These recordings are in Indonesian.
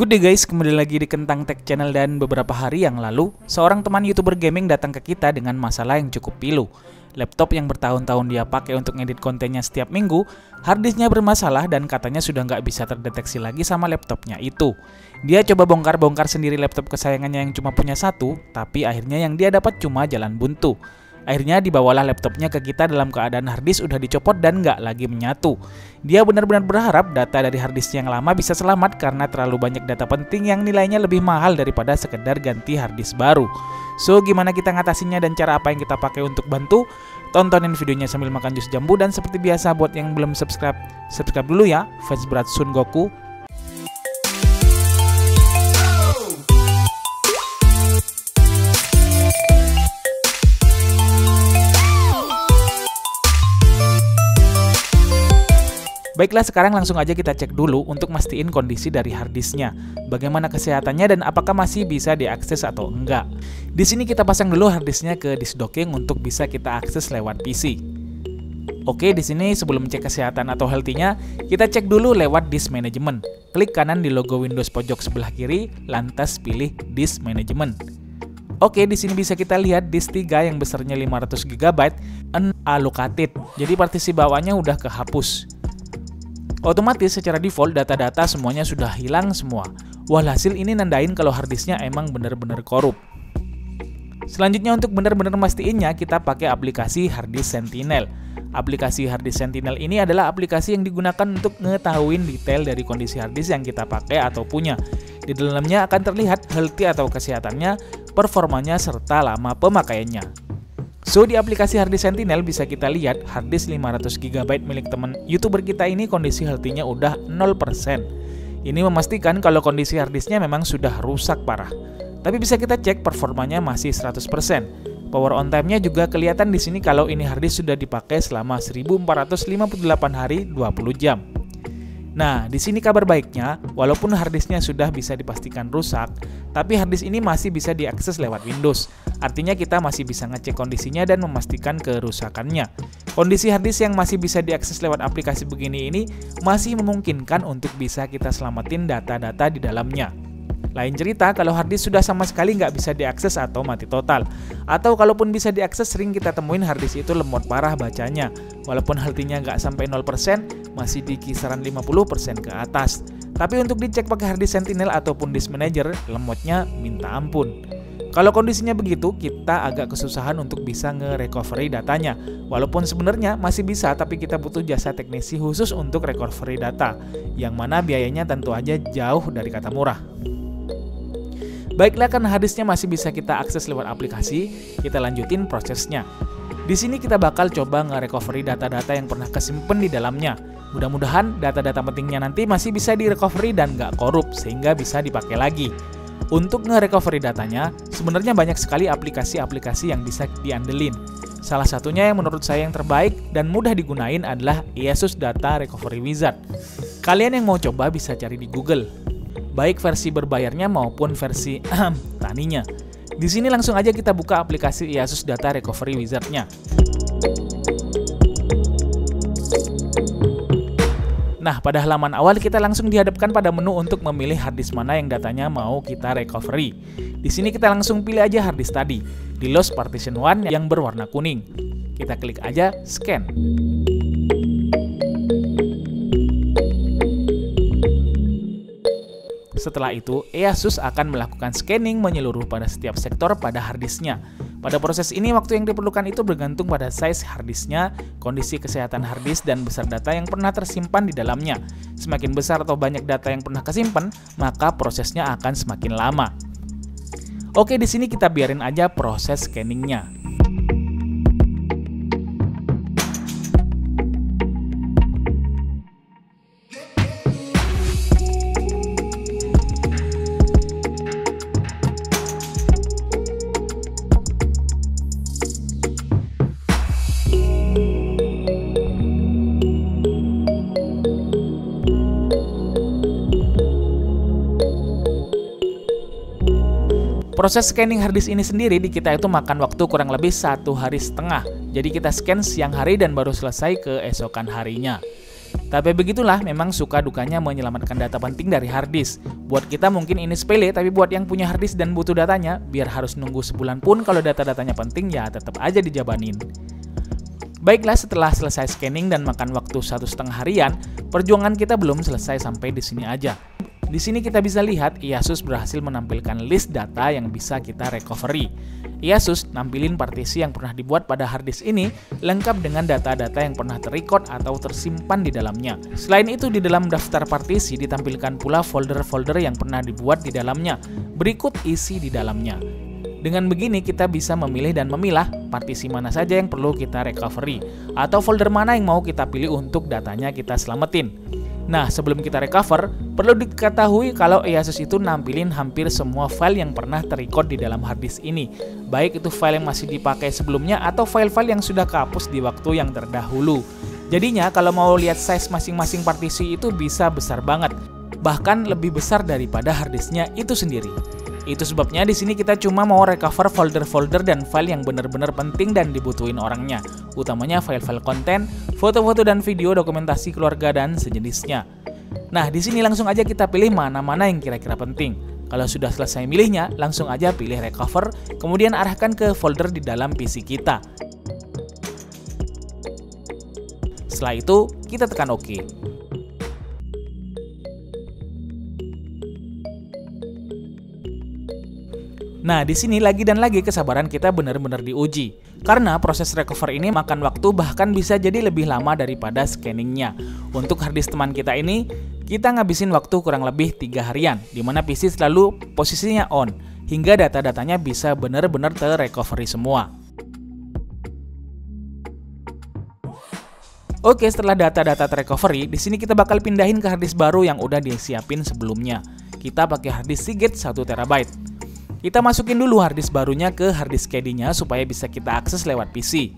Good day guys, kembali lagi di Kentang Tech Channel. Dan beberapa hari yang lalu, seorang teman YouTuber gaming datang ke kita dengan masalah yang cukup pilu. Laptop yang bertahun-tahun dia pakai untuk ngedit kontennya setiap minggu, harddisknya bermasalah dan katanya sudah nggak bisa terdeteksi lagi sama laptopnya itu. Dia coba bongkar-bongkar sendiri laptop kesayangannya yang cuma punya satu, tapi akhirnya yang dia dapat cuma jalan buntu. Akhirnya dibawalah laptopnya ke kita dalam keadaan harddisk udah dicopot dan nggak lagi menyatu. Dia benar-benar berharap data dari harddisk yang lama bisa selamat karena terlalu banyak data penting yang nilainya lebih mahal daripada sekedar ganti harddisk baru. So, gimana kita ngatasinnya dan cara apa yang kita pakai untuk bantu? Tontonin videonya sambil makan jus jambu, dan seperti biasa buat yang belum subscribe dulu ya. Fans berat Sun Goku. Baiklah, sekarang langsung aja kita cek dulu untuk mastiin kondisi dari harddisknya, bagaimana kesehatannya dan apakah masih bisa diakses atau enggak. Di sini kita pasang dulu harddisknya ke disk docking untuk bisa kita akses lewat PC. Oke, di sini sebelum cek kesehatan atau healthy-nya, kita cek dulu lewat disk management. Klik kanan di logo Windows pojok sebelah kiri, lantas pilih disk management. Oke, di sini bisa kita lihat disk 3 yang besarnya 500 GB unallocated. Jadi partisi bawahnya udah kehapus. Otomatis secara default data-data semuanya sudah hilang semua. Walhasil ini nandain kalau harddisknya emang benar-benar korup. Selanjutnya untuk benar-benar mastiinnya, kita pakai aplikasi Harddisk Sentinel. Aplikasi Harddisk Sentinel ini adalah aplikasi yang digunakan untuk ngetahuin detail dari kondisi harddisk yang kita pakai atau punya. Di dalamnya akan terlihat healthy atau kesehatannya, performanya, serta lama pemakaiannya. So, di aplikasi Harddisk Sentinel bisa kita lihat harddisk 500 GB milik teman YouTuber kita ini kondisi healthy-nya udah 0%. Ini memastikan kalau kondisi harddisknya memang sudah rusak parah. Tapi bisa kita cek performanya masih 100%. Power on time-nya juga kelihatan di sini kalau ini harddisk sudah dipakai selama 1458 hari 20 jam. Nah, di sini kabar baiknya, walaupun harddisknya sudah bisa dipastikan rusak, tapi harddisk ini masih bisa diakses lewat Windows. Artinya kita masih bisa ngecek kondisinya dan memastikan kerusakannya. Kondisi harddisk yang masih bisa diakses lewat aplikasi begini ini masih memungkinkan untuk bisa kita selamatin data-data di dalamnya. Lain cerita kalau harddisk sudah sama sekali nggak bisa diakses atau mati total. Atau kalaupun bisa diakses, sering kita temuin harddisk itu lemot parah bacanya. Walaupun healthy-nya nggak sampai 0%, masih di kisaran 50% ke atas. Tapi untuk dicek pakai Harddisk Sentinel ataupun Disk Manager, lemotnya minta ampun. Kalau kondisinya begitu, kita agak kesusahan untuk bisa nge-recovery datanya. Walaupun sebenarnya masih bisa, tapi kita butuh jasa teknisi khusus untuk recovery data, yang mana biayanya tentu aja jauh dari kata murah. Baiklah, karena harddisknya masih bisa kita akses lewat aplikasi, kita lanjutin prosesnya. Di sini kita bakal coba nge-recovery data-data yang pernah kesimpan di dalamnya. Mudah-mudahan data-data pentingnya nanti masih bisa di-recovery dan nggak korup, sehingga bisa dipakai lagi. Untuk nge-recovery datanya, sebenarnya banyak sekali aplikasi-aplikasi yang bisa diandelin. Salah satunya yang menurut saya yang terbaik dan mudah digunain adalah ASUS Data Recovery Wizard. Kalian yang mau coba bisa cari di Google, baik versi berbayarnya maupun versi taninya. Di sini langsung aja kita buka aplikasi ASUS Data Recovery Wizard-nya. Nah, pada halaman awal kita langsung dihadapkan pada menu untuk memilih harddisk mana yang datanya mau kita recovery. Di sini kita langsung pilih aja harddisk tadi, di Lost Partition 1 yang berwarna kuning. Kita klik aja scan. Setelah itu, ASUS akan melakukan scanning menyeluruh pada setiap sektor pada harddisknya. Pada proses ini, waktu yang diperlukan itu bergantung pada size harddisknya, kondisi kesehatan harddisk, dan besar data yang pernah tersimpan di dalamnya. Semakin besar atau banyak data yang pernah kesimpan, maka prosesnya akan semakin lama. Oke, di sini kita biarin aja proses scanningnya. Proses scanning harddisk ini sendiri di kita itu makan waktu kurang lebih 1,5 hari. Jadi kita scan siang hari dan baru selesai keesokan harinya. Tapi begitulah, memang suka dukanya menyelamatkan data penting dari harddisk. Buat kita mungkin ini sepele, tapi buat yang punya harddisk dan butuh datanya, biar harus nunggu sebulan pun kalau data-datanya penting ya tetap aja dijabanin. Baiklah, setelah selesai scanning dan makan waktu 1,5 harian, perjuangan kita belum selesai sampai di sini aja. Di sini kita bisa lihat Asus berhasil menampilkan list data yang bisa kita recovery. Asus nampilin partisi yang pernah dibuat pada harddisk ini lengkap dengan data-data yang pernah terrecord atau tersimpan di dalamnya. Selain itu, di dalam daftar partisi ditampilkan pula folder-folder yang pernah dibuat di dalamnya. Berikut isi di dalamnya. Dengan begini kita bisa memilih dan memilah partisi mana saja yang perlu kita recovery atau folder mana yang mau kita pilih untuk datanya kita selamatin. Nah, sebelum kita recover, perlu diketahui kalau Asus itu nampilin hampir semua file yang pernah terrecord di dalam harddisk ini, baik itu file yang masih dipakai sebelumnya atau file-file yang sudah kehapus di waktu yang terdahulu. Jadinya kalau mau lihat size masing-masing partisi itu bisa besar banget, bahkan lebih besar daripada harddisknya itu sendiri. Itu sebabnya di sini kita cuma mau recover folder-folder dan file yang benar-benar penting dan dibutuhin orangnya, utamanya file-file konten, foto-foto dan video, dokumentasi keluarga dan sejenisnya. Nah, di sini langsung aja kita pilih mana-mana yang kira-kira penting. Kalau sudah selesai milihnya, langsung aja pilih recover, kemudian arahkan ke folder di dalam PC kita. Setelah itu, kita tekan OK. Nah, di sini lagi dan lagi kesabaran kita benar-benar diuji. Karena proses recover ini makan waktu, bahkan bisa jadi lebih lama daripada scanningnya. Untuk harddisk teman kita ini, kita ngabisin waktu kurang lebih 3 harian, dimana PC selalu posisinya on, hingga data-datanya bisa benar-benar terrecovery semua. Oke, setelah data-data terrecovery, di sini kita bakal pindahin ke harddisk baru yang udah disiapin sebelumnya. Kita pakai harddisk Seagate 1 TB. Kita masukin dulu harddisk barunya ke harddisk KD-nya supaya bisa kita akses lewat PC.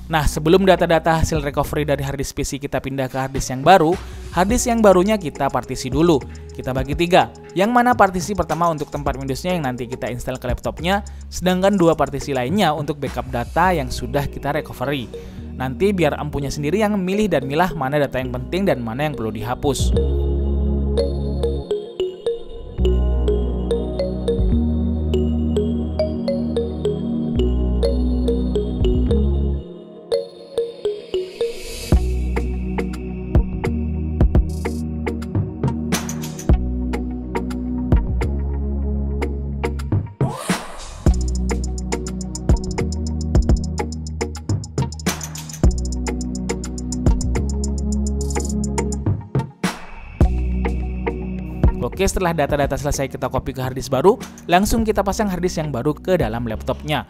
Nah, sebelum data-data hasil recovery dari harddisk PC kita pindah ke harddisk yang barunya kita partisi dulu. Kita bagi 3, yang mana partisi pertama untuk tempat Windows-nya yang nanti kita install ke laptopnya, sedangkan 2 partisi lainnya untuk backup data yang sudah kita recovery. Nanti biar empunya sendiri yang milih dan milah mana data yang penting dan mana yang perlu dihapus. Oke, setelah data-data selesai kita copy ke harddisk baru, langsung kita pasang harddisk yang baru ke dalam laptopnya.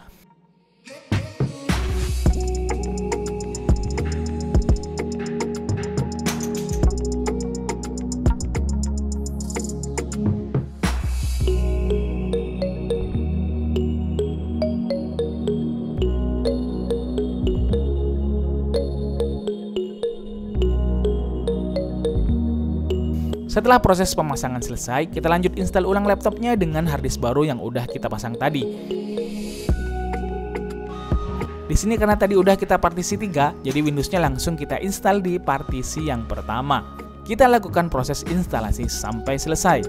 Setelah proses pemasangan selesai, kita lanjut install ulang laptopnya dengan harddisk baru yang udah kita pasang tadi. Di sini karena tadi udah kita partisi 3, jadi Windows-nya langsung kita install di partisi yang pertama. Kita lakukan proses instalasi sampai selesai.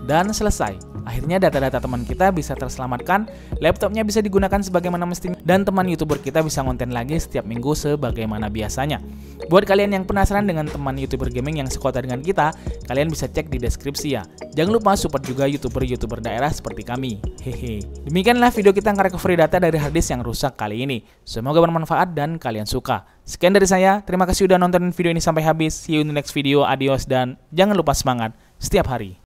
Dan selesai. Akhirnya data-data teman kita bisa terselamatkan, laptopnya bisa digunakan sebagaimana mestinya, dan teman YouTuber kita bisa ngonten lagi setiap minggu sebagaimana biasanya. Buat kalian yang penasaran dengan teman YouTuber gaming yang sekota dengan kita, kalian bisa cek di deskripsi ya. Jangan lupa support juga YouTuber-YouTuber daerah seperti kami. Hehe. Demikianlah video kita nge-recovery data dari harddisk yang rusak kali ini. Semoga bermanfaat dan kalian suka. Sekian dari saya, terima kasih udah nonton video ini sampai habis. See you in the next video, adios, dan jangan lupa semangat setiap hari.